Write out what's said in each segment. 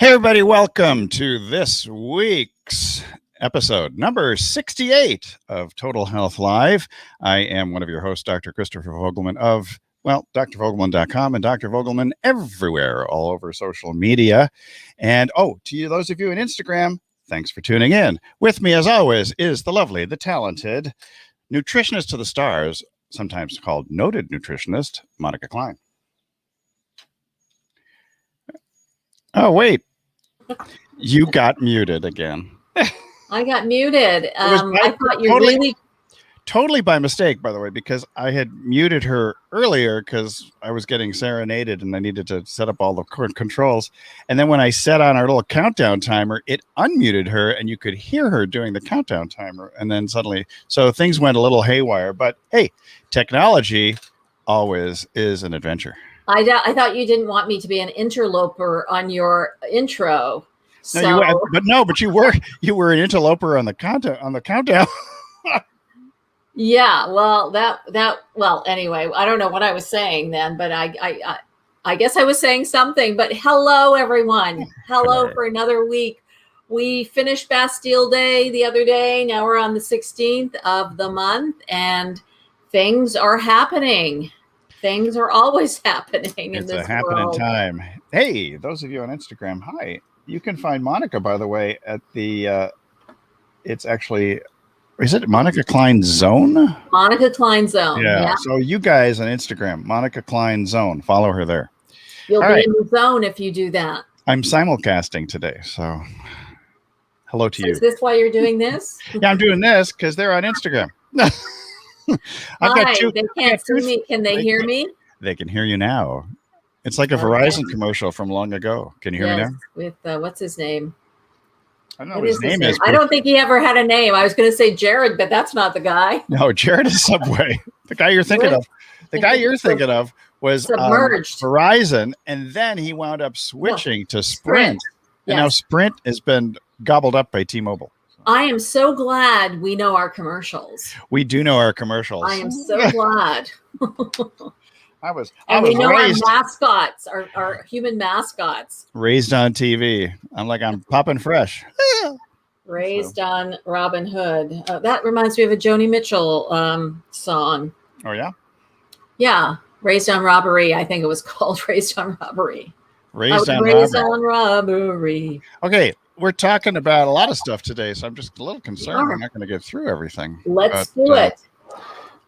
Everybody, welcome to this week's episode number 68 of Total Health Live. I am one of your hosts, Dr. Christopher Vogelmann of, drvogelmann.com and Dr. Vogelmann everywhere, all over social media. And, to those of you on Instagram, thanks for tuning in. With me, as always, is the lovely, the talented, nutritionist to the stars, sometimes called noted nutritionist, Monika Klein. Oh, wait. You got muted again. I got muted. I thought you really... Totally by mistake, by the way, because I had muted her earlier because I was getting serenaded and I needed to set up all the controls. And then when I set on our little countdown timer, it unmuted her and you could hear her doing the countdown timer. And then suddenly, so things went a little haywire. But hey, technology always is an adventure. I thought you didn't want me to be an interloper on your intro. But you were an interloper on the countdown. Yeah, well, anyway, I don't know what I was saying then, but I guess I was saying something. But hello, everyone. Hello for another week. We finished Bastille Day the other day. Now we're on the 16th of the month, and things are happening. Things are always happening in this world. It's a happening time. Hey, those of you on Instagram, hi. You can find Monika, by the way, at the, it's actually, is it Monika Klein Zone? Monika Klein Zone. Yeah. So you guys on Instagram, Monika Klein Zone, follow her there. You'll be in the zone if you do that. I'm simulcasting today, so hello to you. Is this why you're doing this? Yeah, I'm doing this because they're on Instagram. They can't see me. Can they hear me? They can hear you now. It's like a Verizon commercial from long ago. Can you hear me now? With what's his name? I don't know what his name is. I don't think he ever had a name. I was going to say Jared, but that's not the guy. No, Jared is Subway. The guy you're thinking of. The guy you're thinking of was Verizon, and then he wound up switching to Sprint. And now Sprint has been gobbled up by T-Mobile. I am so glad we know our commercials. We do know our commercials. I am so glad. We know our mascots, our human mascots. Raised on TV. I'm popping fresh. Raised on Robin Hood. That reminds me of a Joni Mitchell song. Oh, yeah? Yeah. Raised on Robbery. I think it was called Raised on Robbery. Raised on Robbery. Okay. We're talking about a lot of stuff today, so I'm just a little concerned we're not going to get through everything. Let's do it.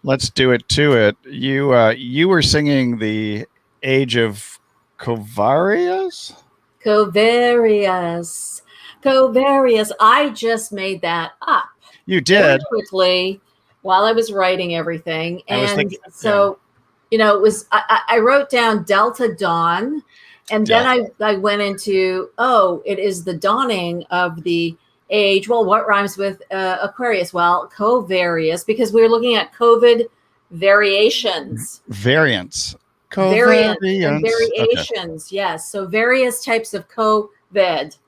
Let's do it to it. You were singing the Age of Covarius? Covarius. I just made that up. You did? Quickly while I was writing everything. And it was, I wrote down Delta Dawn. And then I went into, it is the dawning of the age. Well, what rhymes with Aquarius? Well, covarious, because we were looking at COVID variations. Variants. Variants and variations, okay. Yes. So various types of COVID.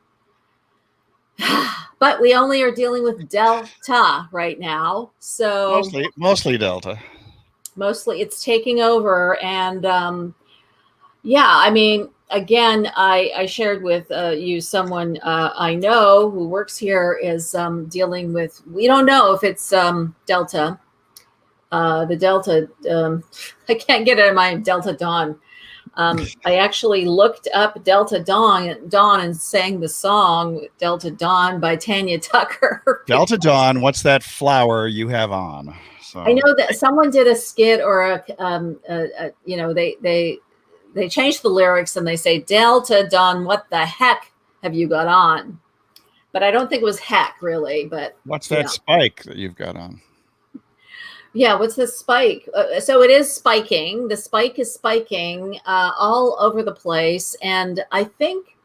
But we only are dealing with Delta right now. So mostly Delta. Mostly it's taking over. And again, I shared with you someone I know who works here is dealing with, we don't know if it's Delta. The Delta, I can't get it in my Delta Dawn. I actually looked up Delta Dawn and sang the song Delta Dawn by Tanya Tucker. Delta Dawn, what's that flower you have on? So I know that someone did a skit or they changed the lyrics and they say, Delta Dawn, what the heck have you got on? But I don't think it was heck, really. But what's that spike that you've got on? Yeah, what's the spike? So it is spiking. The spike is spiking all over the place. And I think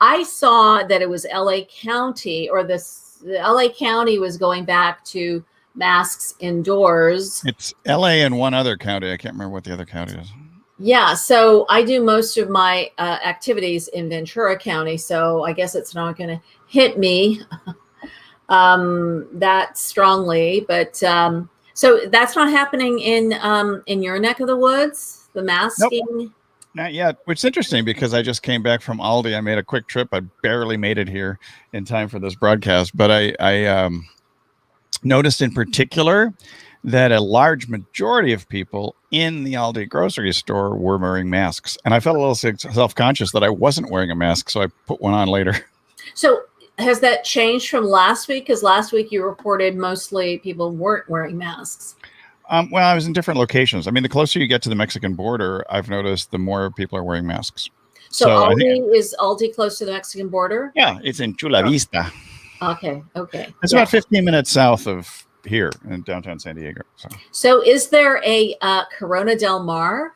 I saw that it was LA County, or the LA County was going back to masks indoors. It's LA and one other county. I can't remember what the other county is. Yeah, so I do most of my activities in Ventura County, so I guess it's not going to hit me that strongly. But so that's not happening in your neck of the woods, the masking? Not yet, which is interesting because I just came back from Aldi. I made a quick trip. I barely made it here in time for this broadcast, but I noticed in particular that a large majority of people in the Aldi grocery store were wearing masks. And I felt a little self-conscious that I wasn't wearing a mask, so I put one on later. So has that changed from last week? Because last week you reported mostly people weren't wearing masks. Well, I was in different locations. I mean, the closer you get to the Mexican border, I've noticed the more people are wearing masks. So is Aldi close to the Mexican border? Yeah, it's in Chula Vista. Okay. It's about 15 minutes south of here in downtown San Diego. So is there a Corona Del Mar?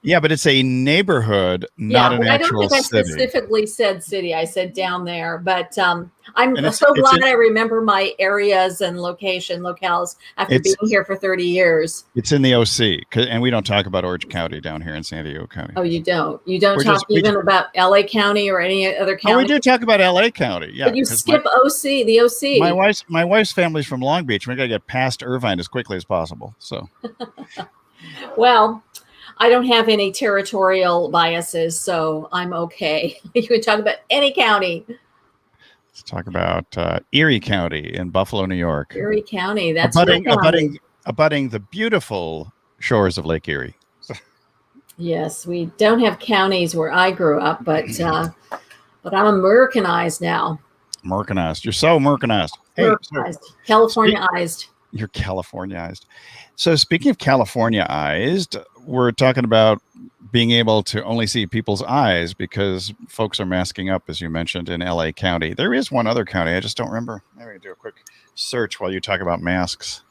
Yeah, but it's a neighborhood, not an actual city. I don't think I specifically said city. I said down there. But I'm so glad I remember my areas and locales after being here for 30 years. It's in the OC, and we don't talk about Orange County down here in San Diego County. Oh, you don't? You don't talk about LA County or any other county? Oh, we do talk about LA County, yeah. But you skip the OC. My wife's family's from Long Beach. We got to get past Irvine as quickly as possible, so. Well, I don't have any territorial biases, so I'm okay. You can talk about any county. Let's talk about Erie County in Buffalo, New York. Erie County, that's abutting the beautiful shores of Lake Erie. Yes, we don't have counties where I grew up, but I'm Americanized now. Americanized. You're so Americanized. Americanized. Californiaized. You're Californiaized. So speaking of Californiaized, we're talking about being able to only see people's eyes because folks are masking up, as you mentioned, in LA County. There is one other county. I just don't remember. Maybe do a quick search while you talk about masks.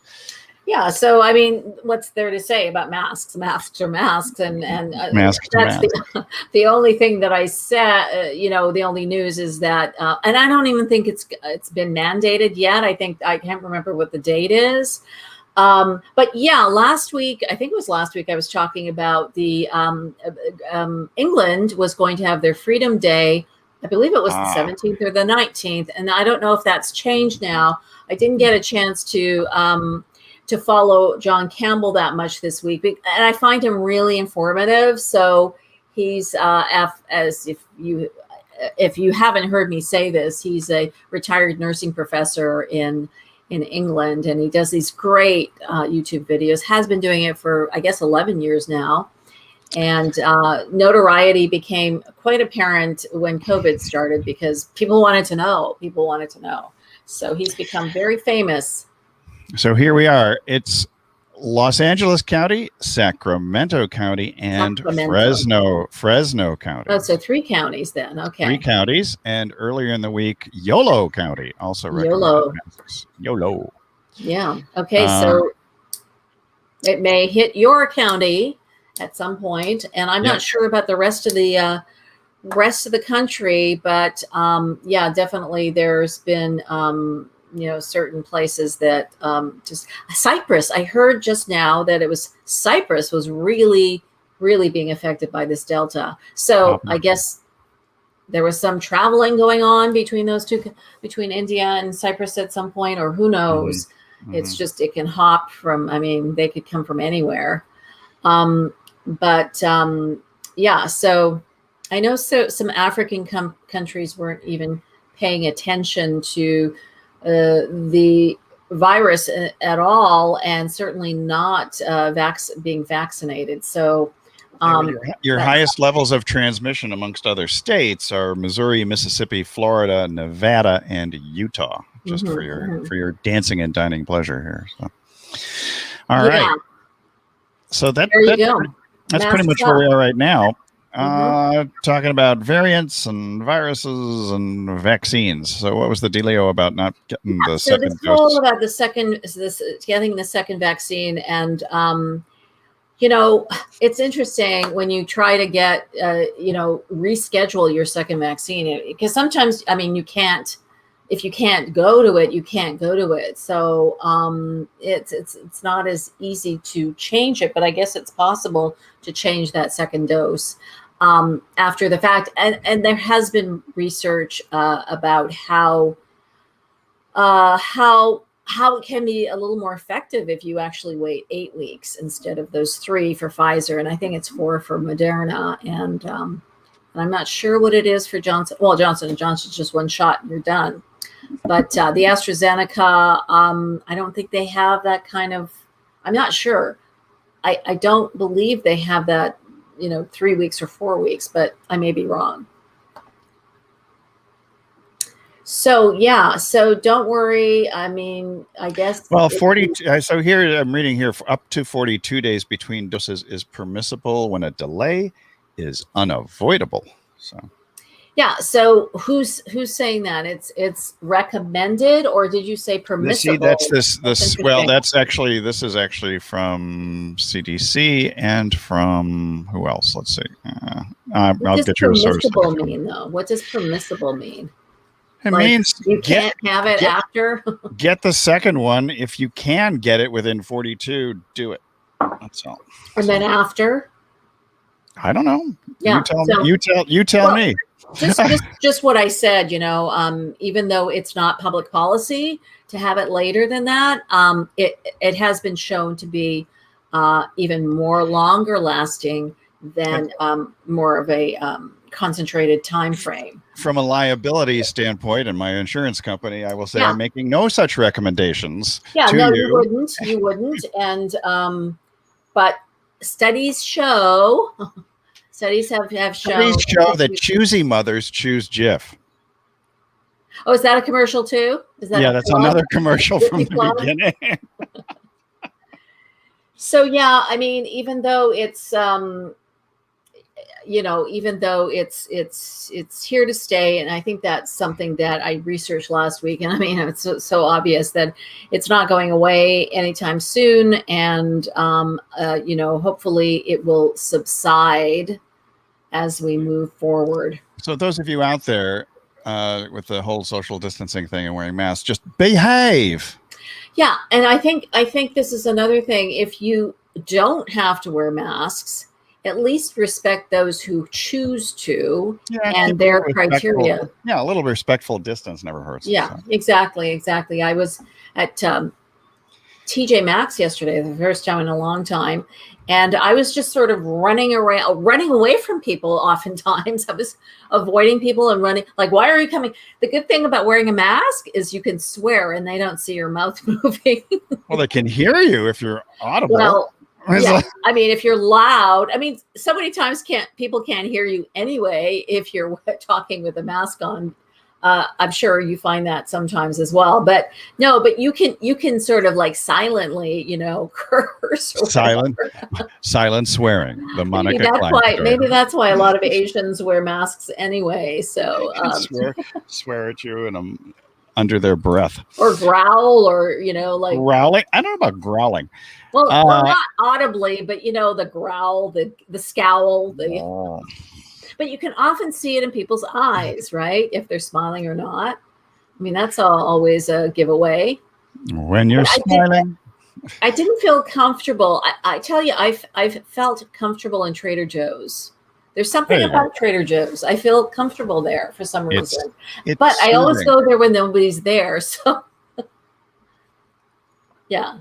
Yeah. So, I mean, what's there to say about masks? Masks are masks. And masks that's the only thing that I said, the only news is that, and I don't even think it's been mandated yet. I can't remember what the date is. But yeah, last week, I was talking about the England was going to have their Freedom Day. I believe it was the 17th or the 19th. And I don't know if that's changed now. I didn't get a chance to follow John Campbell that much this week. And I find him really informative. So he's, if you haven't heard me say this, he's a retired nursing professor in England, and he does these great YouTube videos, has been doing it for, I guess, 11 years now. And notoriety became quite apparent when COVID started because people wanted to know. So he's become very famous. So here we are. It's Los Angeles County, Sacramento County, and Fresno County. Oh, so 3 counties then. Okay. 3 counties. And earlier in the week, Yolo County also Yolo. Yolo. Yeah. Okay. So it may hit your county at some point, and I'm not sure about the rest of the country, but definitely there's been certain places that just Cyprus. I heard just now that Cyprus was really, really being affected by this Delta. So I guess there was some traveling going on between those two, between India and Cyprus at some point, or who knows. Mm-hmm. It's just, it can hop from, they could come from anywhere. So I know some African countries weren't even paying attention to the virus at all, and certainly not being vaccinated. So your highest levels of transmission amongst other states are Missouri, Mississippi, Florida, Nevada, and Utah, just for your dancing and dining pleasure here. So all right. So that's pretty much where we are right now. Talking about variants and viruses and vaccines. So what was the dealio about not getting the second dose? All about getting the second vaccine. And, it's interesting when you try to get, reschedule your second vaccine, because sometimes, if you can't go to it, you can't go to it. So it's not as easy to change it, but I guess it's possible to change that second dose after the fact. And there has been research about how how it can be a little more effective if you actually wait 8 weeks instead of those 3 for Pfizer, and I think it's 4 for Moderna, and I'm not sure what it is for Johnson. Well, Johnson & Johnson's just 1 shot and you're done. But the AstraZeneca, I don't think they have that kind of, I'm not sure. I don't believe they have that, 3 weeks or 4 weeks, but I may be wrong. So, yeah, so don't worry. I mean, I guess. Well, 40. So here I'm reading here, up to 42 days between doses is permissible when a delay is unavoidable. So. Yeah. So who's saying that it's recommended, or did you say permissible? See, that's this. Well, this is actually from CDC and from who else? Let's see. I'll get you a source. What does permissible mean, though? What does permissible mean? It means you can't have it after. Get the second one if you can get it within 42. Do it. That's all. And then after. I don't know. Yeah, you tell me. Just what I said. Even though it's not public policy to have it later than that, it has been shown to be even more longer lasting than more of a concentrated time frame. From a liability standpoint, and my insurance company, I will say I'm making no such recommendations. Yeah, no, you wouldn't. And but studies show have shown that choosy mothers choose Jif. Oh, is that a commercial too? That's another commercial from the beginning. So yeah, I mean, even though it's it's here to stay, and I think that's something that I researched last week, and I mean, it's so obvious that it's not going away anytime soon, and hopefully it will subside as we move forward. So those of you out there with the whole social distancing thing and wearing masks, just behave. Yeah, and I think this is another thing. If you don't have to wear masks, at least respect those who choose to and their criteria. Yeah, a little respectful distance never hurts. Yeah, so. Exactly. I was at TJ Maxx yesterday, the first time in a long time, and I was just sort of running away from people. Oftentimes, I was avoiding people and running. Like, why are you coming? The good thing about wearing a mask is you can swear and they don't see your mouth moving. Well, they can hear you if you're audible. Well, yeah, I mean, if you're loud, I mean, so many times people can't hear you anyway if you're talking with a mask on. I'm sure you find that sometimes as well, but you can sort of like silently, curse. Silent swearing. The Monika Klein. Maybe that's why a lot of Asians wear masks anyway. So swear at you and under their breath, or growl, or like growling. I don't know about growling. Well, not audibly, but the growl, the scowl, But you can often see it in people's eyes, right? If they're smiling or not. I mean, that's always a giveaway. When you're smiling. I didn't feel comfortable. I tell you, I've felt comfortable in Trader Joe's. There's something about Trader Joe's. I feel comfortable there for some reason. But I always go there when nobody's there. So, yeah.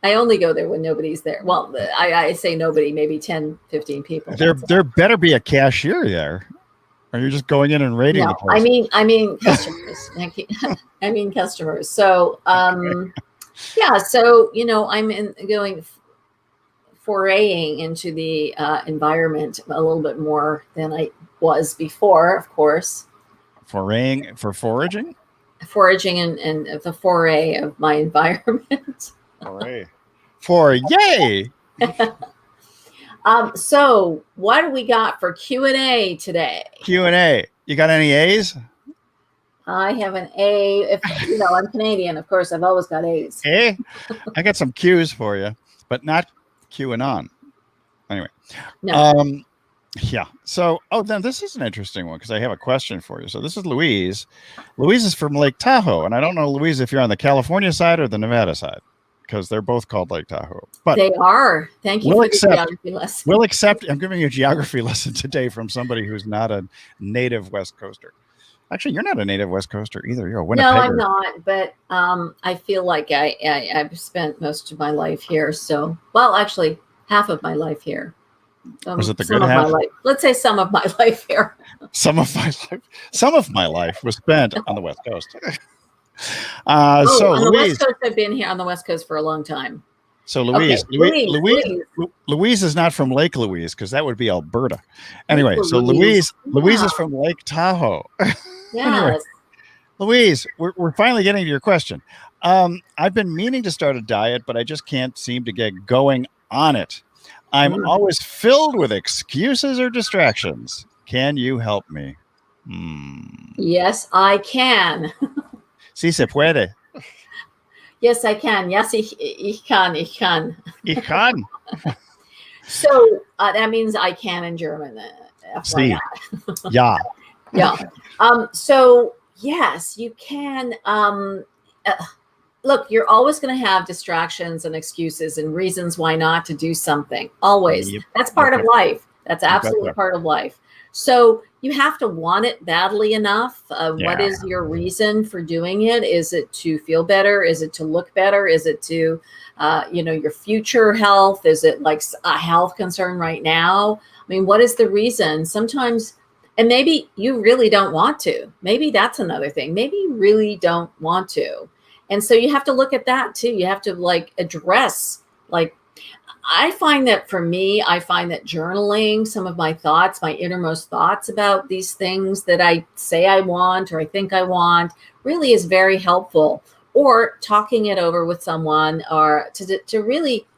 I only go there when nobody's there. Well, I say nobody, maybe 10, 15 people. There better be a cashier there. Or you're just going in and raiding the place. I mean customers. I mean customers. So, yeah. So, I'm foraying into the environment a little bit more than I was before, of course. Foraying for foraging? Foraging and the foray of my environment. Hooray. For yay. So what do we got for Q&A today? Q&A. You got any A's? I have an A. If I'm Canadian, of course, I've always got A's. A? I got some Q's for you, but not QAnon. Anyway. No. Yeah. So, then this is an interesting one because I have a question for you. So this is Louise. Louise is from Lake Tahoe, and I don't know, Louise, if you're on the California side or the Nevada side, because they're both called Lake Tahoe. But they are. Thank you for the geography lesson. We'll accept. I'm giving you a geography lesson today from somebody who's not a native West Coaster. Actually, you're not a native West Coaster either. You're a No, I'm Winnipegger. not, but I feel like I've spent most of my life here. So, well, actually, half of my life here. Was it the Some good of my half? life. Let's say some of my life here. Some of my life was spent on the West Coast. Oh, So on the West Louise, Coast, I've been here on the West Coast for a long time. so Okay, Louise, Louise, Louise, Louise, Louise, Louise is not from Lake Louise because that would be Alberta. Lake Anyway, so Louise. Louise Yeah, is from Lake Tahoe. Anyway, yes. Louise, we're finally getting to your question. I've been meaning to start a diet, but I just can't seem to get going on it. I'm Mm. always filled with excuses or distractions. Can you help me? Hmm. Yes, I can. Si se puede. Yes, I can. Yes, ich kann. Ich kann. Ich kann. So that means I can in German. Si. FYI. Ja. Yeah. So yes, you can. Look, you're always going to have distractions and excuses and reasons why not to do something. Always. Yep. That's part of life. That's absolutely betcha. part of life. So you have to want it badly enough. What Yeah. is your reason for doing it? Is it to feel better? Is it to look better? Is it to, your future health? Is it like a health concern right now? I mean, what is the reason? Sometimes, and maybe you really don't want to. Maybe that's another thing. Maybe you really don't want to. And so you have to look at that too. You have to like address, like, I find that for me, I find that journaling some of my thoughts, my innermost thoughts about these things that I say I want or I think I want really is very helpful. Or talking it over with someone or to really,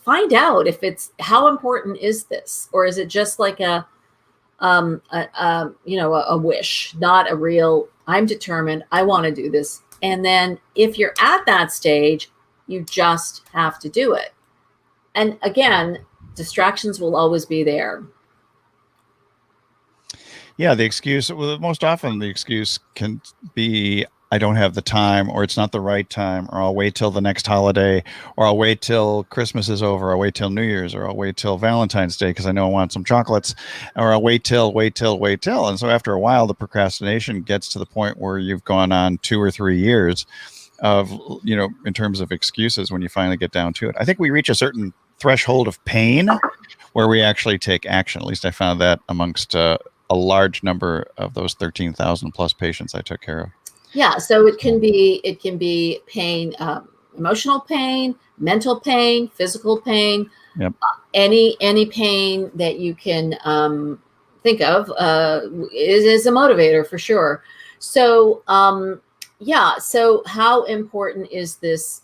find out if it's how important is this, or is it just like a wish, not a real, I'm determined, I want to do this. And then if you're at that stage, you just have to do it. And again, distractions will always be there. Yeah, the excuse, well, most often the excuse can be I don't have the time, or it's not the right time, or I'll wait till the next holiday, or I'll wait till Christmas is over, I'll wait till New Year's, or I'll wait till Valentine's Day because I know I want some chocolates, or I'll wait till. And so after a while, the procrastination gets to the point where you've gone on 2 or 3 years of, in terms of excuses when you finally get down to it. I think we reach a certain threshold of pain where we actually take action. At least I found that amongst a large number of those 13,000 plus patients I took care of. Yeah, so it can be pain, emotional pain, mental pain, physical pain. Yep. Any pain that you can think of is a motivator for sure. So so how important is this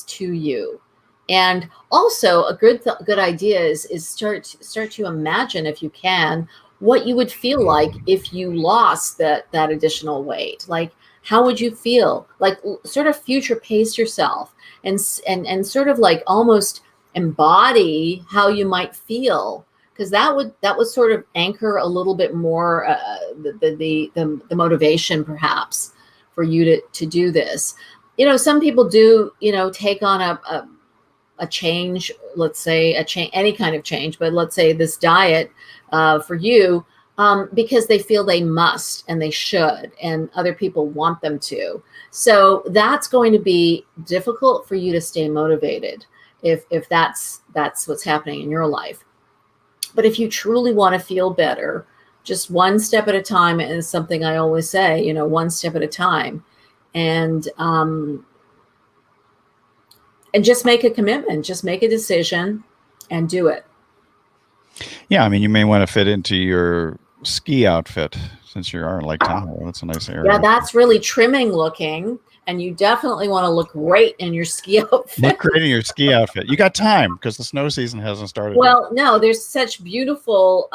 to you? And also a good idea is start to imagine, if you can, what you would feel like if you lost that additional weight. Like, how would you feel? Like, sort of future pace yourself and sort of like almost embody how you might feel, because that would sort of anchor a little bit more the motivation perhaps for you to do this. Some people do take on a change, let's say any kind of change, but let's say this diet for you, because they feel they must and they should, and other people want them to. So that's going to be difficult for you to stay motivated if that's what's happening in your life. But if you truly want to feel better, just one step at a time, and it's something I always say, one step at a time, and just make a commitment, just make a decision and do it. Yeah, I mean, you may want to fit into your ski outfit since you are in Lake Tahoe. That's a nice area. Yeah, that's really trimming looking, and you definitely want to look great in your ski outfit. Look great in your ski outfit. You got time because the snow season hasn't started Well, no, there's such beautiful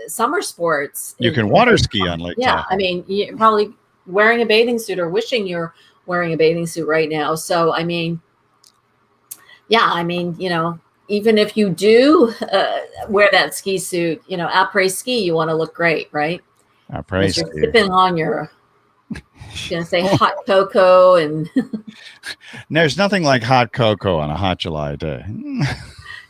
summer sports. You can water ski on Lake Tahoe. I mean, you're probably wearing a bathing suit or wishing you're wearing a bathing suit right now. So, I mean, even if you do wear that ski suit, après ski, you want to look great, right? Après ski. You're sipping on your, going to say hot cocoa, and there's nothing like hot cocoa on a hot July day.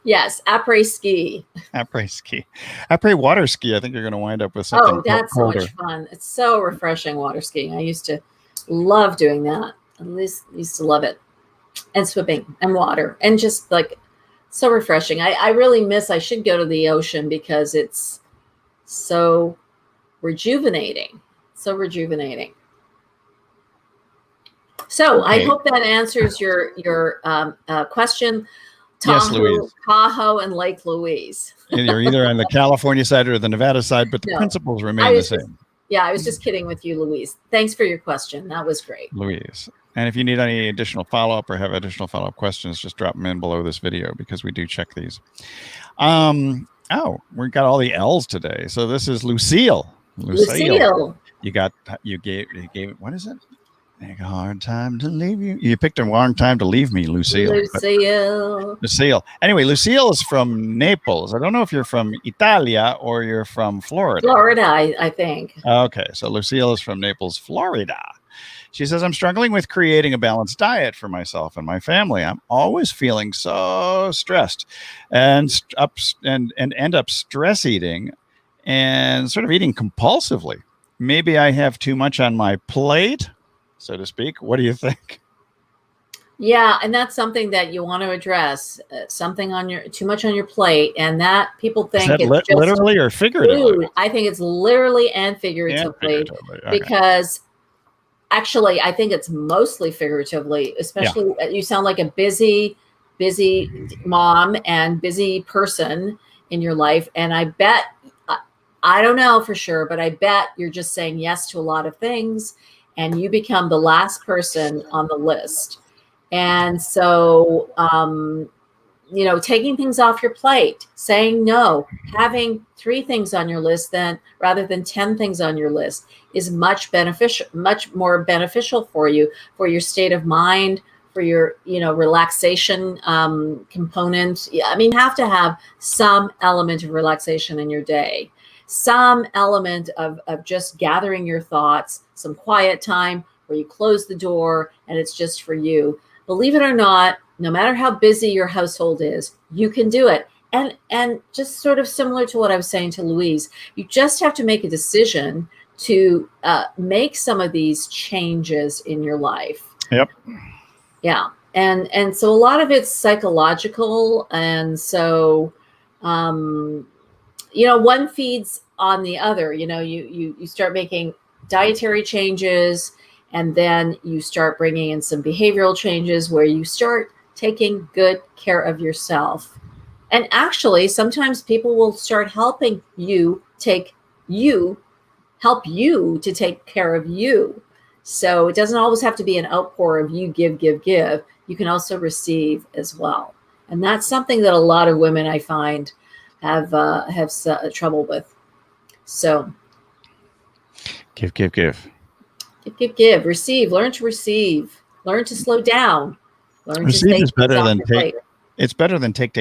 Yes, après ski. Après ski. Après water ski. I think you're going to wind up with something Oh, that's so colder. much fun. It's so refreshing water skiing. I used to love doing that. At least used to love it. And swimming and water and just like so refreshing. I really miss, I should go to the ocean because it's so rejuvenating. So rejuvenating. So I Okay. hope that answers your question. Yes, Tahoe, Louise. Tahoe, and Lake Louise. You're either on the California side or the Nevada side, but the No, principles I remain the was just, same. yeah, I was just kidding with you, Louise. Thanks for your question. That was great. Louise. And if you need any additional follow-up or have additional follow-up questions, just drop them in below this video because we do check these. Oh, we got all the L's today. So this is Lucille. Lucille. You gave what is it? Make a hard time to leave you. You picked a wrong time to leave me, Lucille. Lucille. Anyway, Lucille is from Naples. I don't know if you're from Italia or you're from Florida. Florida, I think. Okay, so Lucille is from Naples, Florida. She says, I'm struggling with creating a balanced diet for myself and my family. I'm always feeling so stressed and end up stress eating and sort of eating compulsively. Maybe I have too much on my plate, so to speak. What do you think? Yeah, and that's something that you want to address. Something on too much on your plate, and that people think is that it's just literally or figuratively? Food. I think it's literally and figuratively, Okay. because actually, I think it's mostly figuratively. Especially, you sound like a busy mom and busy person in your life, and I bet, I don't know for sure, but I bet you're just saying yes to a lot of things, and you become the last person on the list. And so, taking things off your plate, saying no, having 3 things on your list rather than 10 things on your list is much more beneficial for you, for your state of mind, for your, relaxation component. I mean, you have to have some element of relaxation in your day, some element of just gathering your thoughts, some quiet time where you close the door and it's just for you. Believe it or not, no matter how busy your household is, you can do it. And just sort of similar to what I was saying to Louise, you just have to make a decision to make some of these changes in your life. Yep. Yeah. And so a lot of it's psychological. And so, one feeds on the other. You start making dietary changes, and then you start bringing in some behavioral changes where you start taking good care of yourself. And actually, sometimes people will start helping you help you to take care of you. So it doesn't always have to be an outpour of you give. You can also receive as well. And that's something that a lot of women, I find, have trouble with. So Give. Give. Receive. Learn to receive. Learn to slow down. Learn receive to is better than take. It's better than take.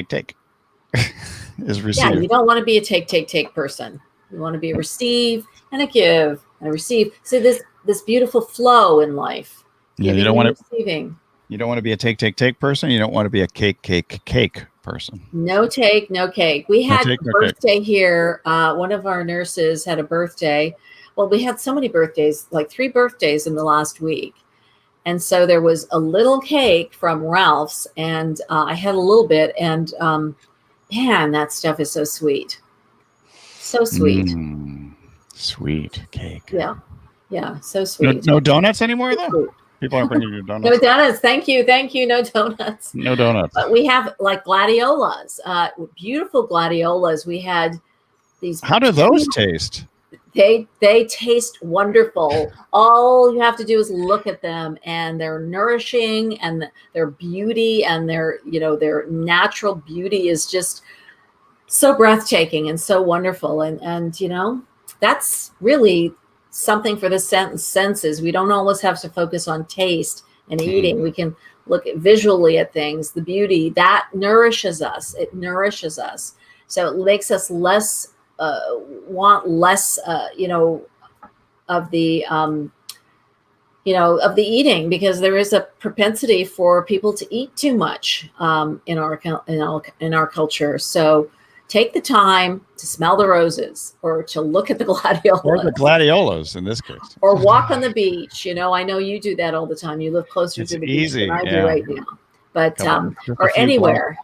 Is receive. Yeah, you don't want to be a take person. You want to be a receive and a give and a receive. See this beautiful flow in life. Yeah, you don't want to receiving. You don't want to be a take person. You don't want to be a cake person. No take, no cake. We had a birthday here. One of our nurses had a birthday. Well, we had so many birthdays, like 3 birthdays in the last week. And so there was a little cake from Ralph's, and I had a little bit, and man, that stuff is so sweet. So sweet. Sweet cake. Yeah, so sweet. No donuts anymore, though? People aren't bringing you donuts. No donuts. Thank you. No donuts. No donuts. But we have like gladiolas, beautiful gladiolas. We had these. How do those taste? They taste wonderful. All you have to do is look at them, and they're nourishing, and their beauty and their natural beauty is just so breathtaking and so wonderful. And that's really something for the senses. We don't always have to focus on taste and eating. We can look visually at things. The beauty that nourishes us. It nourishes us. So it makes us want less, of the of the eating, because there is a propensity for people to eat too much in our culture. So take the time to smell the roses, or to look at the gladiolas, or the gladiolas in this case, or walk on the beach. I know you do that all the time. You live closer it's to the beach easy. than I do Yeah. right now, but Just a or few blocks. anywhere.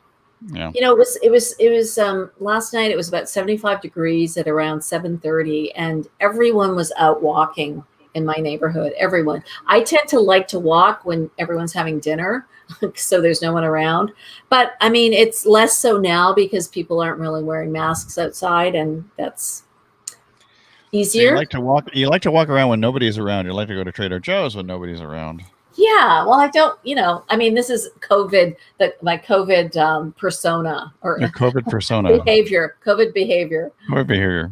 Yeah. It was last night. It was about 75 degrees at around 7:30, and everyone was out walking in my neighborhood. Everyone. I tend to like to walk when everyone's having dinner, so there's no one around. But I mean, it's less so now because people aren't really wearing masks outside, and that's So easier. you like to walk around when nobody's around. You like to go to Trader Joe's when nobody's around. Yeah, well, I don't, I mean, this is COVID, my COVID persona, or The COVID persona. COVID behavior. COVID behavior.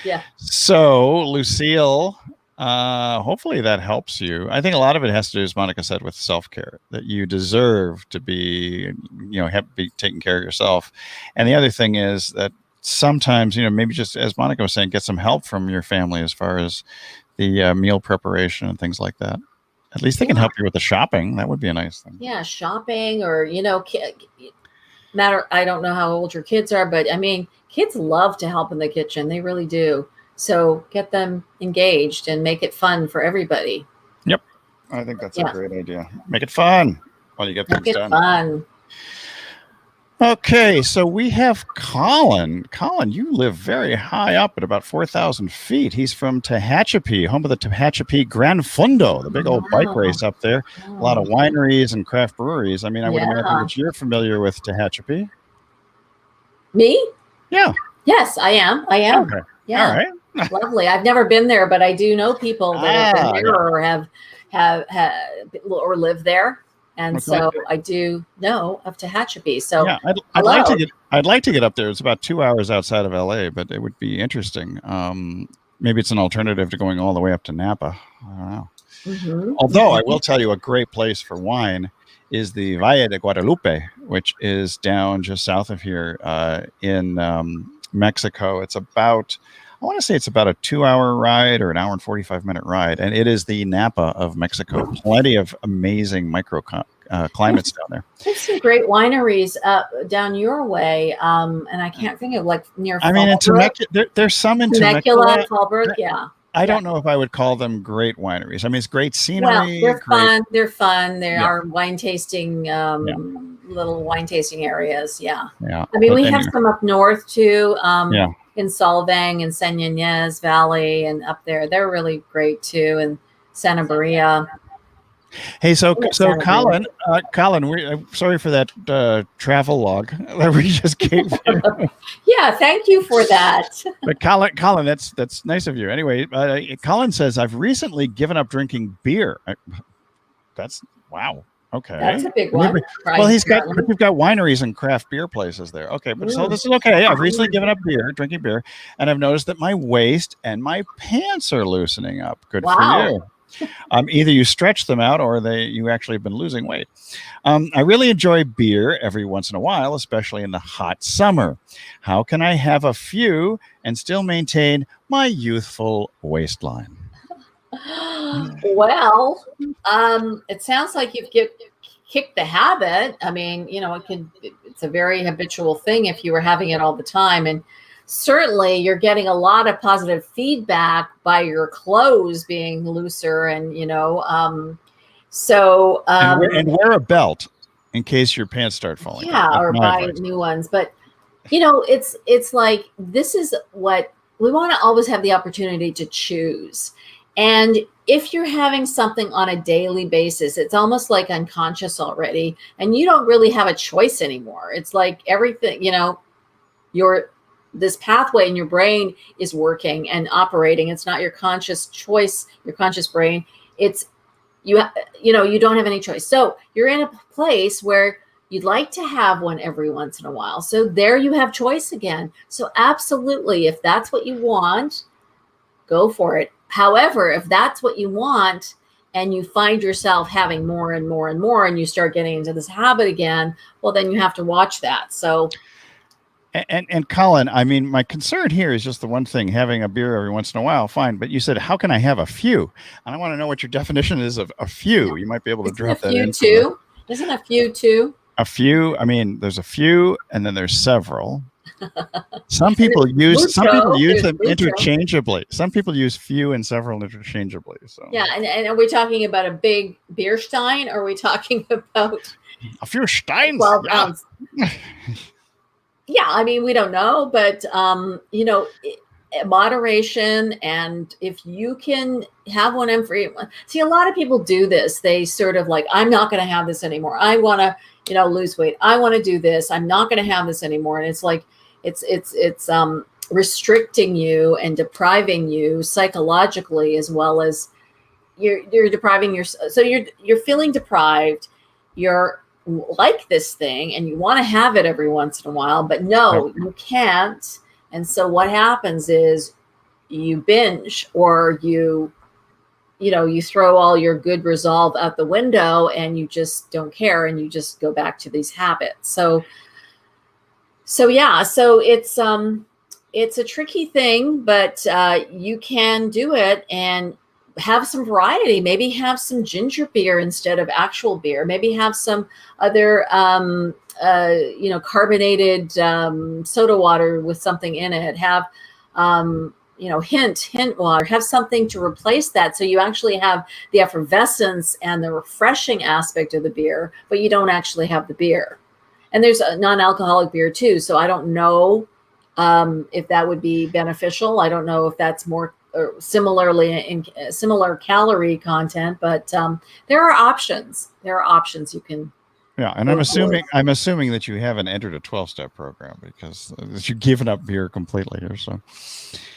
Yeah. So, Lucille, hopefully that helps you. I think a lot of it has to do, as Monika said, with self-care, that you deserve to be, be taking care of yourself. And the other thing is that sometimes, maybe just as Monika was saying, get some help from your family as far as the meal preparation and things like that. At least they can help you with the shopping. That would be a nice thing. Yeah, shopping, or I don't know how old your kids are, but I mean, kids love to help in the kitchen. They really do. So get them engaged and make it fun for everybody. Yep, I think that's a great idea. Make it fun while you get things done. Fun. Okay, so we have Colin. Colin, you live very high up at about 4,000 feet. He's from Tehachapi, home of the Tehachapi Gran Fondo, the big old bike race up there. A lot of wineries and craft breweries. I mean, I would imagine that you're familiar with Tehachapi. Me? Yeah. Yes, I am. Okay. Yeah. All right. Lovely. I've never been there, but I do know people that have been there, or have or live there. And so I do know of Tehachapi. So yeah, I'd like to get up there. It's about 2 hours outside of LA, but it would be interesting. Maybe it's an alternative to going all the way up to Napa. I don't know. Mm-hmm. Although I will tell you, a great place for wine is the Valle de Guadalupe, which is down just south of here in Mexico. It's about, I want to say it's about a 2-hour ride or an hour and 45-minute ride. And it is the Napa of Mexico. Plenty of amazing climates down there. There's some great wineries down your way. And I can't think of, like, near I mean, in Temecula, there's some in Temecula. Fallbrook, yeah. I don't know if I would call them great wineries. I mean, it's great scenery. Well, they're fun. They're fun. There are wine tasting, little wine tasting areas. Yeah. Yeah. I mean, we have some up north too. In Solvang and San Ynez Valley and up there. They're really great too. And Santa Maria. Hey, so Colin, I'm sorry for that travel log that we just gave you. Yeah, thank you for that. But Colin, that's nice of you. Anyway, Colin says, I've recently given up drinking beer. That's wow. Okay, that's a big one. Well, we've got wineries and craft beer places there. Okay, but so this is okay. I've recently given up drinking beer, and I've noticed that my waist and my pants are loosening up. Good for you. Either you stretch them out or you actually have been losing weight. I really enjoy beer every once in a while, especially in the hot summer. How can I have a few and still maintain my youthful waistline? Well, it sounds like you've kicked the habit. I mean, it's a very habitual thing if you were having it all the time. And certainly you're getting a lot of positive feedback by your clothes being looser, and and wear a belt in case your pants start falling. Yeah, or buy new ones. But it's like, this is what we want to always have the opportunity to choose. And if you're having something on a daily basis, it's almost like unconscious already, and you don't really have a choice anymore. It's like everything, this pathway in your brain is working and operating. It's not your conscious choice, your conscious brain. It's you don't have any choice. So you're in a place where you'd like to have one every once in a while. So there you have choice again. So absolutely, if that's what you want, go for it. However, if that's what you want and you find yourself having more and more and more, and you start getting into this habit again, well, then you have to watch that. So And Colin, I mean, my concern here is just the one thing: having a beer every once in a while, fine. But you said, how can I have a few? And I want to know what your definition is of a few. You might be able to drop that in. Isn't a few too? A few. I mean, there's a few, and then there's several. Some people use them interchangeably. Some people use few and several interchangeably. So yeah, and are we talking about a big beer stein, or are we talking about a few steins? 12 ounce? Yeah, I mean, we don't know, but moderation, and if you can have one every. See, a lot of people do this. They sort of like, I'm not going to have this anymore. I want to, lose weight. I want to do this. I'm not going to have this anymore. And it's like, it's restricting you and depriving you psychologically, as well as you're depriving yourself. So you're feeling deprived. You're like this thing and you want to have it every once in a while, but no, you can't. And so what happens is you binge, or you throw all your good resolve out the window, and you just don't care, and you just go back to these habits. So it's a tricky thing, but you can do it and have some variety. Maybe have some ginger beer instead of actual beer. Maybe have some other carbonated soda water with something in it. Have hint water. Have something to replace that, so you actually have the effervescence and the refreshing aspect of the beer, but you don't actually have the beer. And there's a non-alcoholic beer too, so I don't know if that would be beneficial. I don't know if that's more similarly in similar calorie content, but there are options. There are options you can. Yeah, and I'm assuming that you haven't entered a 12-step program, because you've given up beer completely here. So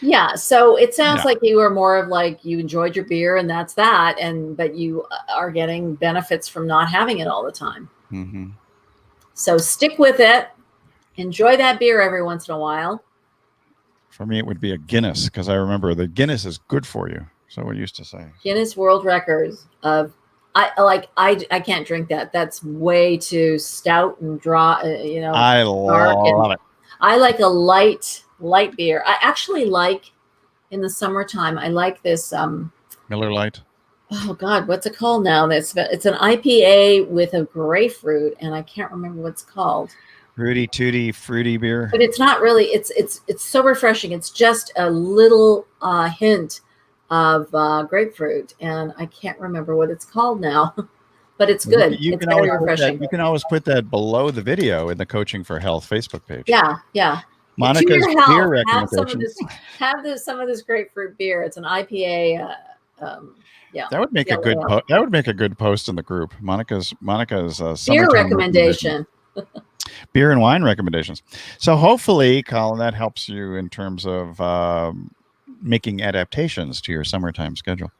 yeah, so it sounds like you are more of like, you enjoyed your beer and that's that, but you are getting benefits from not having it all the time. Mm-hmm. So stick with it. Enjoy that beer every once in a while. For me, it would be a Guinness, because I remember the Guinness is good for you. So we used to say Guinness World Records of. I can't drink that. That's way too stout and dry. I love it. I like a light beer. I actually like, in the summertime, I like this Miller Lite. Oh God, what's it called now? It's an IPA with a grapefruit, and I can't remember what it's called. Rudy Tooty fruity beer. But it's not really. It's so refreshing. It's just a little hint of grapefruit, and I can't remember what it's called now, but it's good. It's very refreshing. You can always put that below the video in the Coaching for Health Facebook page. Yeah. Monika's beer recommendations. Have some of this grapefruit beer. It's an IPA. Yeah, that would make a good. That would make a good post in the group. Monika's beer recommendation. Beer and wine recommendations. So hopefully, Colin, that helps you in terms of making adaptations to your summertime schedule.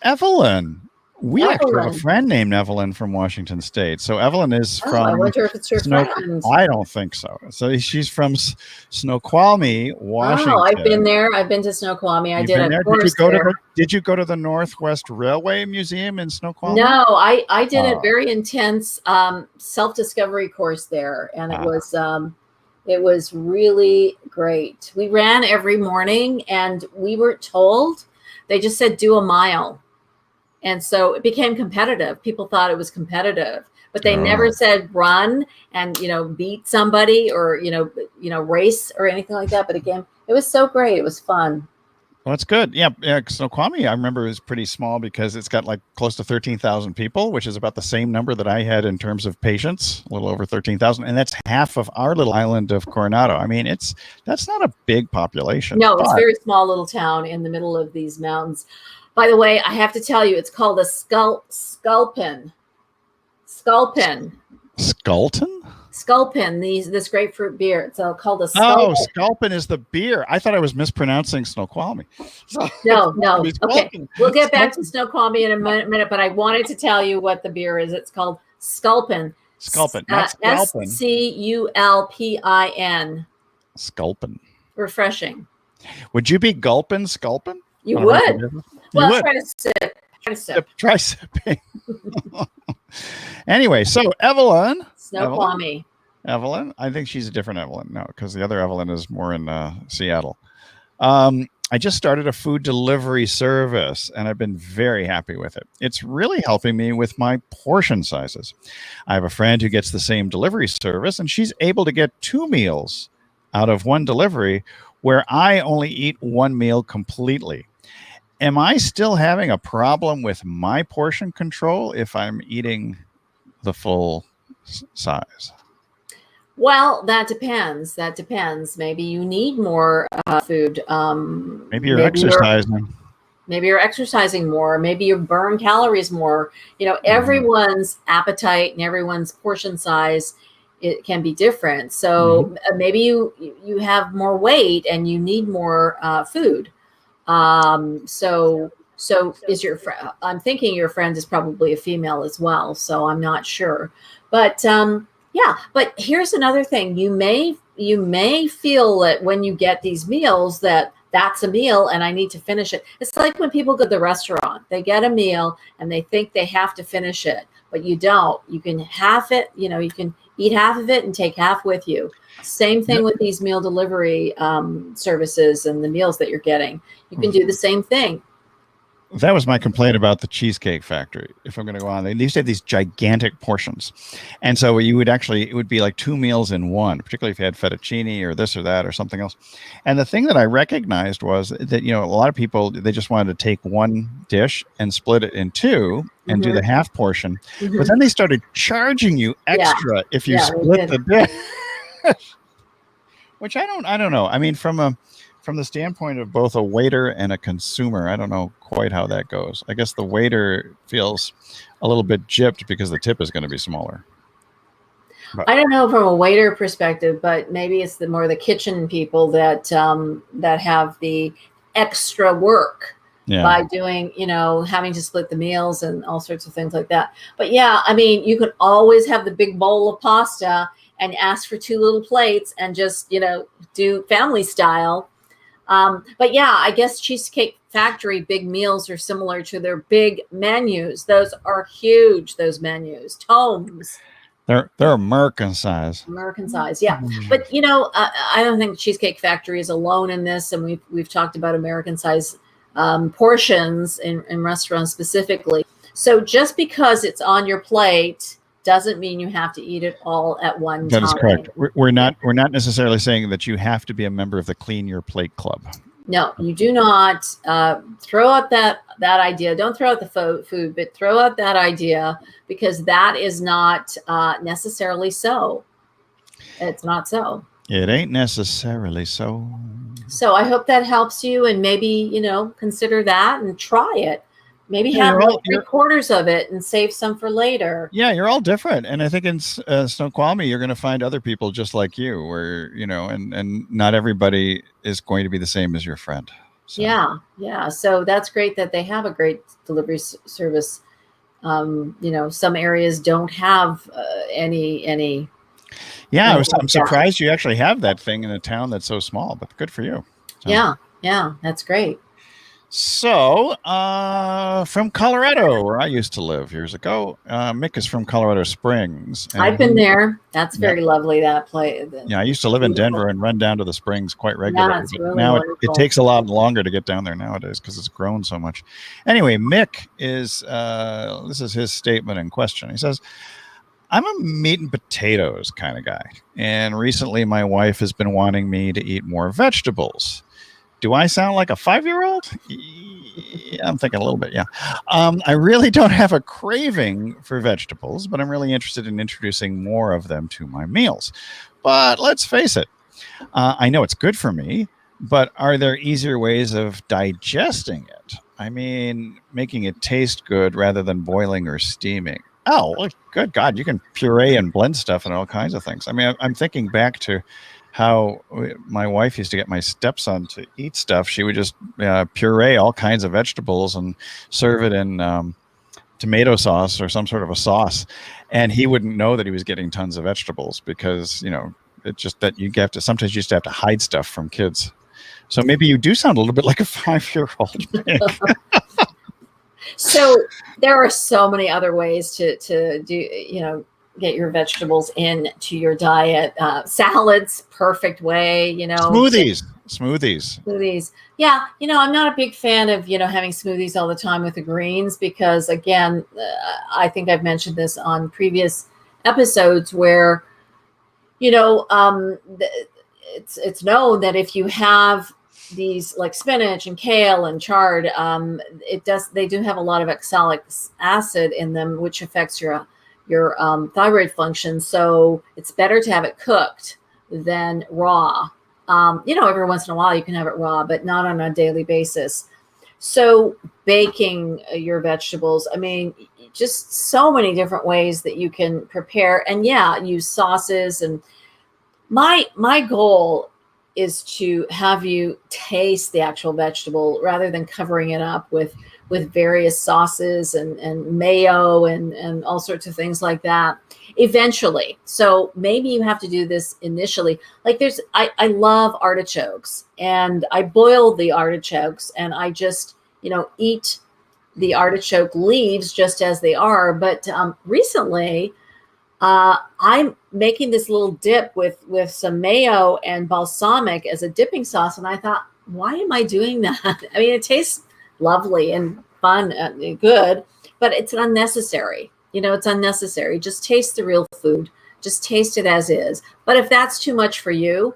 Evelyn. We actually have a friend named Evelyn from Washington State. So Evelyn is from. I wonder if it's your friend. I don't think so. So she's from Snoqualmie, Washington. Oh, I've been there. I've been to Snoqualmie. I did a course there. Did you go to the Northwest Railway Museum in Snoqualmie? No, I did a very intense self-discovery course there, and it was really great. We ran every morning, and we were told, they just said do a mile. And so it became competitive. People thought it was competitive, but they never said run and, beat somebody or, race or anything like that. But again, it was so great. It was fun. Well, that's good. Yeah. Snoqualmie, I remember, is pretty small because it's got like close to 13,000 people, which is about the same number that I had in terms of patients, a little over 13,000. And that's half of our little island of Coronado. I mean, that's not a big population. No, it's a very small little town in the middle of these mountains. By the way, I have to tell you, it's called a Sculpin. Sculpin. Sculpin? Sculpin, this grapefruit beer. It's called a Sculpin. Oh, Sculpin is the beer. I thought I was mispronouncing Snoqualmie. No. Okay, we'll get back to Snoqualmie in a minute, but I wanted to tell you what the beer is. It's called Sculpin. Sculpin, not Sculpin. Sculpin. Sculpin. Refreshing. Would you be gulpin Sculpin? You would. Well, try to sip. Try sipping. Anyway, so Evelyn. Snoqualmie. Evelyn. I think she's a different Evelyn. No, because the other Evelyn is more in Seattle. I just started a food delivery service and I've been very happy with it. It's really helping me with my portion sizes. I have a friend who gets the same delivery service and she's able to get 2 meals out of one delivery where I only eat one meal completely. Am I still having a problem with my portion control if I'm eating the full size? Well, that depends. That depends. Maybe you need more food. Maybe you're exercising. Maybe you're exercising more. Maybe you burn calories more. Everyone's appetite and everyone's portion size, it can be different. So maybe you have more weight and you need more food. So is your friend? I'm thinking your friend is probably a female as well. So I'm not sure, but yeah. But here's another thing: you may feel that when you get these meals that's a meal and I need to finish it. It's like when people go to the restaurant, they get a meal and they think they have to finish it, but you don't. You can half it. You can eat half of it and take half with you. Same thing with these meal delivery services and the meals that you're getting. You can do the same thing. That was my complaint about the Cheesecake Factory. If I'm going to go on, they used to have these gigantic portions. And so it would be like 2 meals in one, particularly if you had fettuccine or this or that or something else. And the thing that I recognized was that, a lot of people, they just wanted to take one dish and split it in two and do the half portion. But then they started charging you extra if you split the dish. Which I don't know. I mean, from the standpoint of both a waiter and a consumer, I don't know quite how that goes. I guess the waiter feels a little bit gypped because the tip is going to be smaller. But I don't know from a waiter perspective, but maybe it's more the kitchen people that have the extra work by doing, having to split the meals and all sorts of things like that. But yeah, I mean, you can always have the big bowl of pasta and ask for 2 little plates and just, do family style. But yeah, I guess Cheesecake Factory big meals are similar to their big menus. Those are huge, those menus, tomes. They're American size. American size, yeah. But I don't think Cheesecake Factory is alone in this, and we've talked about American size portions in restaurants specifically. So just because it's on your plate doesn't mean you have to eat it all at one time. That is correct. We're not necessarily saying that you have to be a member of the Clean Your Plate Club. No, you do not throw out that idea. Don't throw out the food, but throw out that idea because that is not necessarily so. It's not so. It ain't necessarily so. So I hope that helps you, and maybe consider that and try it. Maybe have 3/4 of it and save some for later. Yeah, you're all different. And I think in Snoqualmie, you're going to find other people just like you where, and not everybody is going to be the same as your friend. So. Yeah. So that's great that they have a great delivery service. Some areas don't have any. Yeah, I'm surprised you actually have that thing in a town that's so small, but good for you. So. Yeah, that's great. So, from Colorado, where I used to live years ago, Mick is from Colorado Springs. I've been there. That's very lovely, that place. Yeah, I used to live in Denver and run down to the Springs quite regularly. That's really now wonderful. it takes a lot longer to get down there nowadays because it's grown so much. Anyway, Mick is, this is his statement in question. He says, I'm a meat and potatoes kind of guy. And recently my wife has been wanting me to eat more vegetables. Do I sound like a 5-year-old? Yeah, I'm thinking a little bit, yeah. I really don't have a craving for vegetables, but I'm really interested in introducing more of them to my meals. But let's face it, I know it's good for me, but are there easier ways of digesting it? I mean, making it taste good rather than boiling or steaming. Oh, good God, you can puree and blend stuff and all kinds of things. I mean, I'm thinking back to how my wife used to get my stepson to eat stuff. She would just puree all kinds of vegetables and serve it in tomato sauce or some sort of a sauce. And he wouldn't know that he was getting tons of vegetables because, it's just that sometimes you just have to hide stuff from kids. So maybe you do sound a little bit like a 5-year-old. So there are so many other ways to do, get your vegetables into your diet. Salads, perfect way, Smoothies. Smoothies. Yeah, I'm not a big fan of, having smoothies all the time with the greens because, again, I think I've mentioned this on previous episodes where, it's known that if you have these like spinach and kale and chard, they do have a lot of oxalic acid in them, which affects your thyroid function. So it's better to have it cooked than raw. Every once in a while you can have it raw, but not on a daily basis. So baking your vegetables, I mean, just so many different ways that you can prepare, and use sauces. And my goal is to have you taste the actual vegetable rather than covering it up with various sauces and mayo and all sorts of things like that eventually. So maybe you have to do this initially. Like I love artichokes, and I boil the artichokes and I just, eat the artichoke leaves just as they are. But recently, I'm making this little dip with some mayo and balsamic as a dipping sauce. And I thought, why am I doing that? I mean, it tastes lovely and fun and good, but it's unnecessary. It's unnecessary. Just taste the real food. Just taste it as is. But if that's too much for you,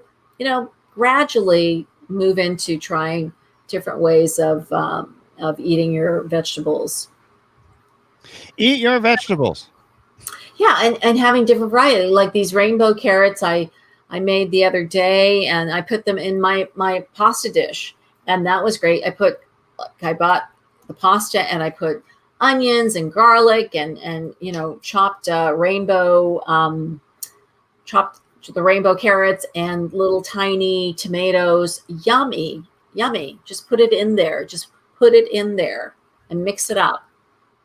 gradually move into trying different ways of eating your vegetables. Eat your vegetables. Yeah, and having different variety, like these rainbow carrots I made the other day, and I put them in my pasta dish, and that was great. I bought the pasta, and I put onions and garlic and chopped the rainbow carrots and little tiny tomatoes. Yummy. Just put it in there. And mix it up.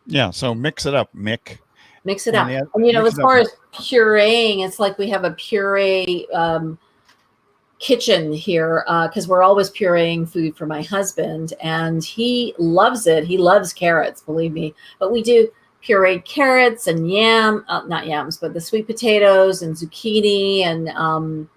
Yeah, so mix it up, Mick. Mix it up. And, as far as pureeing, it's like we have a puree kitchen here because we're always pureeing food for my husband, and he loves it. He loves carrots, believe me. But we do pureed carrots and not yams, but the sweet potatoes and zucchini and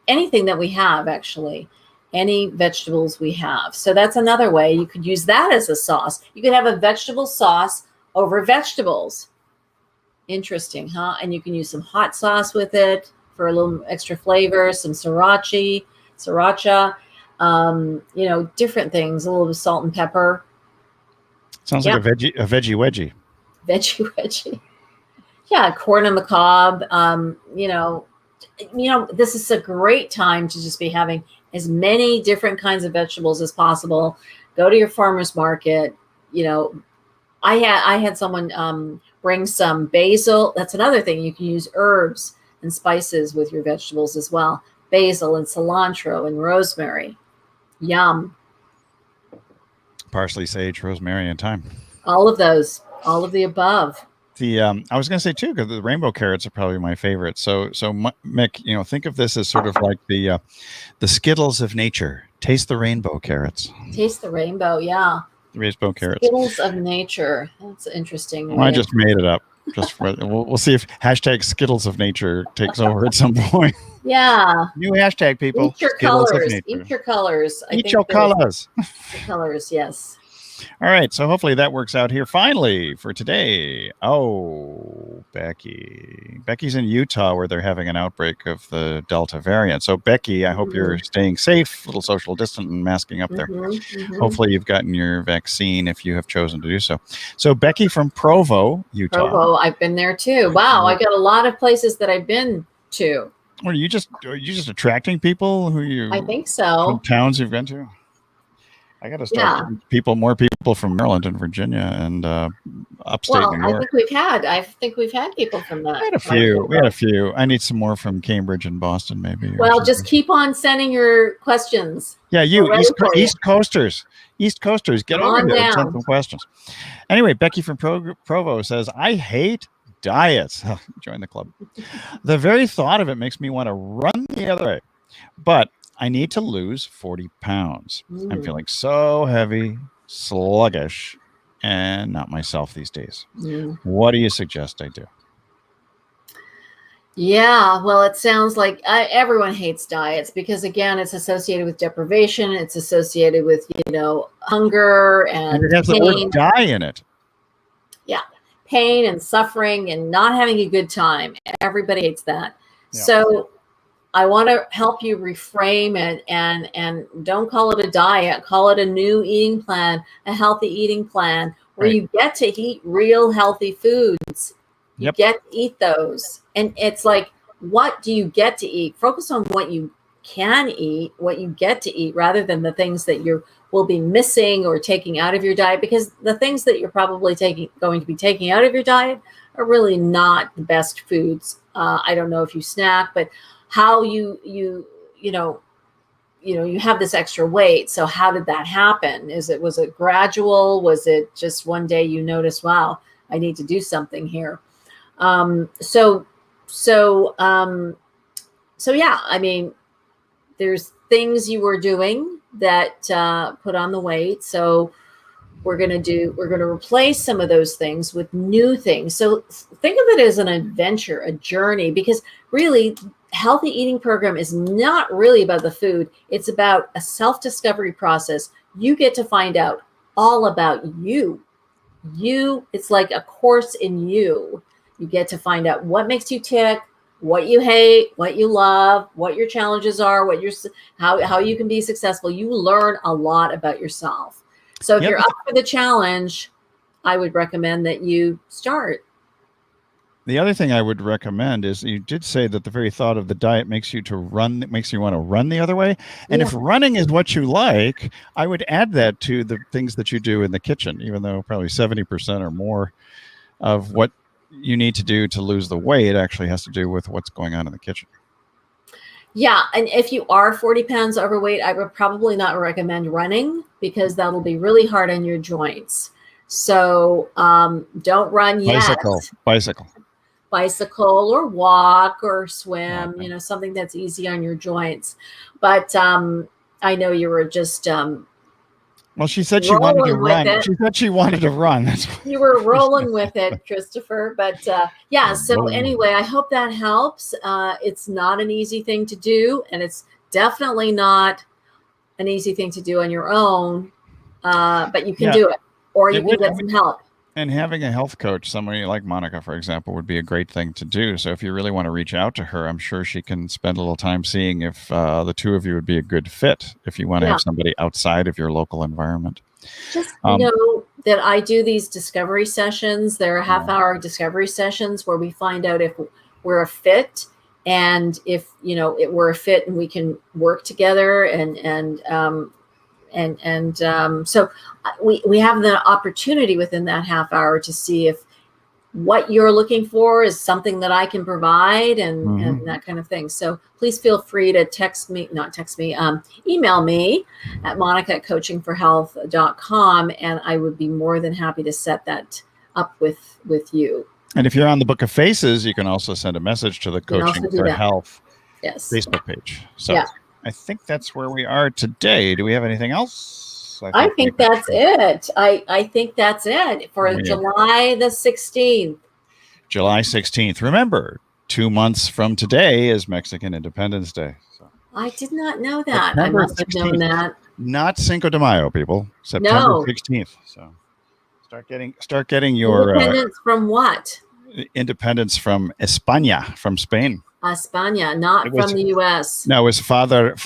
anything that we have, actually. Any vegetables we have. So that's another way. You could use that as a sauce. You could have a vegetable sauce over vegetables. Interesting, huh? And you can use some hot sauce with it for a little extra flavor, some sriracha, different things, a little bit of salt and pepper. Sounds like a veggie wedgie. Veggie wedgie. Yeah, corn on the cob. This is a great time to just be having as many different kinds of vegetables as possible. Go to your farmer's market. I had someone bring some basil. That's another thing. You can use herbs and spices with your vegetables as well. Basil and cilantro and rosemary. Yum. Parsley, sage, rosemary, and thyme. All of those. All of the above. I was going to say too, because the rainbow carrots are probably my favorite. So Mick, think of this as sort of like the Skittles of nature. Taste the rainbow carrots. Taste the rainbow, yeah. The rainbow carrots. Skittles of nature. That's interesting. Well, I just made it up. We'll see if hashtag Skittles of nature takes over at some point. Yeah. New hashtag, people. Eat your colors. Eat your colors. Eat your colors. The colors, yes. All right, so hopefully that works out here. Finally, for today, Becky's in Utah where they're having an outbreak of the Delta variant. So Becky, I hope you're staying safe, a little social distant and masking up there. Hopefully you've gotten your vaccine if you have chosen to do so. So Becky from Provo, Utah. Provo, I've been there too. Wow, I got a lot of places that I've been to. Are you just attracting people I think so. Towns you've been to? I got to start getting more people from Maryland and Virginia and upstate New York. I think we've had people from that. We had a few. I need some more from Cambridge and Boston, maybe. Well, just keep on sending your questions. Yeah, East Coasters, get over here and send some questions. Anyway, Becky from Provo says, I hate diets. Join the club. The very thought of it makes me want to run the other way. But I need to lose 40 pounds. I'm feeling so heavy, sluggish, and not myself these days. What do you suggest I do? Yeah, well, it sounds like everyone hates diets because, again, it's associated with deprivation. It's associated with, hunger And and it has the word pain. die in it. Yeah, pain and suffering and not having a good time. Everybody hates that. Yeah. So I want to help you reframe it and don't call it a diet. Call it a new eating plan, a healthy eating plan where Right. you get to eat real healthy foods. You Yep. get to eat those. And it's like, what do you get to eat? Focus on what you can eat, what you get to eat, rather than the things that you will be missing or taking out of your diet, because the things that you're probably going to be taking out of your diet are really not the best foods. I don't know if you snack, but how you have this extra weight. So how did that happen? Was it gradual? Was it just one day you notice, wow, I need to do something here? So yeah, I mean, there's things you were doing that put on the weight. So we're going to replace some of those things with new things. So think of it as an adventure, a journey, because really healthy eating program is not really about the food. It's about a self-discovery process. You get to find out all about you. It's like a course in you. You get to find out what makes you tick, what you hate, what you love, what your challenges are, how you can be successful. You learn a lot about yourself. So if Yep. you're up for the challenge, I would recommend that you start. The other thing I would recommend is you did say that the very thought of the diet makes you makes you want to run the other way. And Yeah. if running is what you like, I would add that to the things that you do in the kitchen, even though probably 70% or more of what you need to do to lose the weight actually has to do with what's going on in the kitchen. Yeah, and if you are 40 pounds overweight, I would probably not recommend running because that'll be really hard on your joints. So don't run yet. Bicycle or walk or swim, Okay. something that's easy on your joints. But I know you were just Well, she said she wanted to rolling with run. it. She said she wanted to run. That's what You were rolling with it, Christopher. But yeah, so rolling. anyway, I hope that helps. It's not an easy thing to do, and it's definitely not an easy thing to do on your own, but you can do it, or you can get some help. And having a health coach, somebody like Monika, for example, would be a great thing to do. So if you really want to reach out to her, I'm sure she can spend a little time seeing if the two of you would be a good fit if you want to have somebody outside of your local environment. Just know that I do these discovery sessions. They're half-hour discovery sessions where we find out if we're a fit, and if we're a fit and we can work together, so we have the opportunity within that half hour to see if what you're looking for is something that I can provide and that kind of thing. So please feel free to email me at monica@coachingforhealth.com, and I would be more than happy to set that up with you. And if you're on the Book of Faces, you can also send a message to the Coaching for Health Facebook page. So I think that's where we are today. Do we have anything else? I think that's it. I think that's it for July the 16th. July 16th. Remember, 2 months from today is Mexican Independence Day. So. I did not know that. September I must 16th. Have known that. Not Cinco de Mayo, people. September 16th. So start getting your independence from what? Independence from España, from Spain. España, not from the U.S. No, it was Father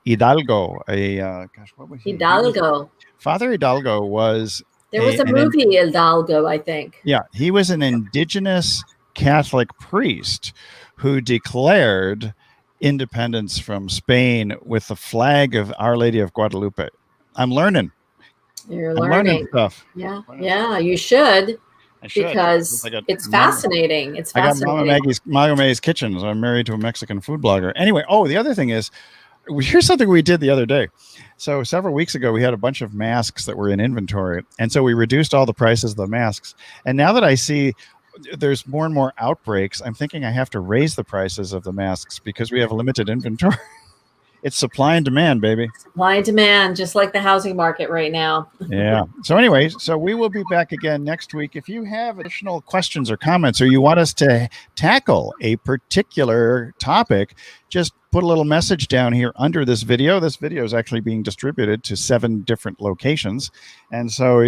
Hidalgo. What was he? Hidalgo. Father Hidalgo was. There was a movie, Hidalgo, I think. Yeah, he was an indigenous Catholic priest who declared independence from Spain with the flag of Our Lady of Guadalupe. I'm learning. I'm learning stuff. Yeah, you should. Because it's fascinating. It's fascinating. I got Mama May's Kitchen. So I'm married to a Mexican food blogger. Anyway, the other thing is, here's something we did the other day. So several weeks ago, we had a bunch of masks that were in inventory. And so we reduced all the prices of the masks. And now that I see there's more and more outbreaks, I'm thinking I have to raise the prices of the masks because we have limited inventory. It's supply and demand, baby. Supply and demand, just like the housing market right now. Yeah. So anyways, so we will be back again next week. If you have additional questions or comments, or you want us to tackle a particular topic, just put a little message down here under this video. This video is actually being distributed to 7 different locations. And so,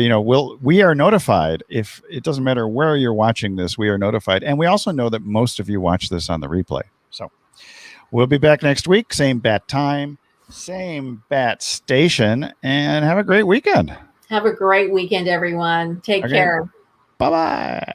we are notified. If it doesn't matter where you're watching this, we are notified. And we also know that most of you watch this on the replay. So we'll be back next week, same bat time, same bat station, and have a great weekend. Have a great weekend, everyone. Take care. Bye-bye.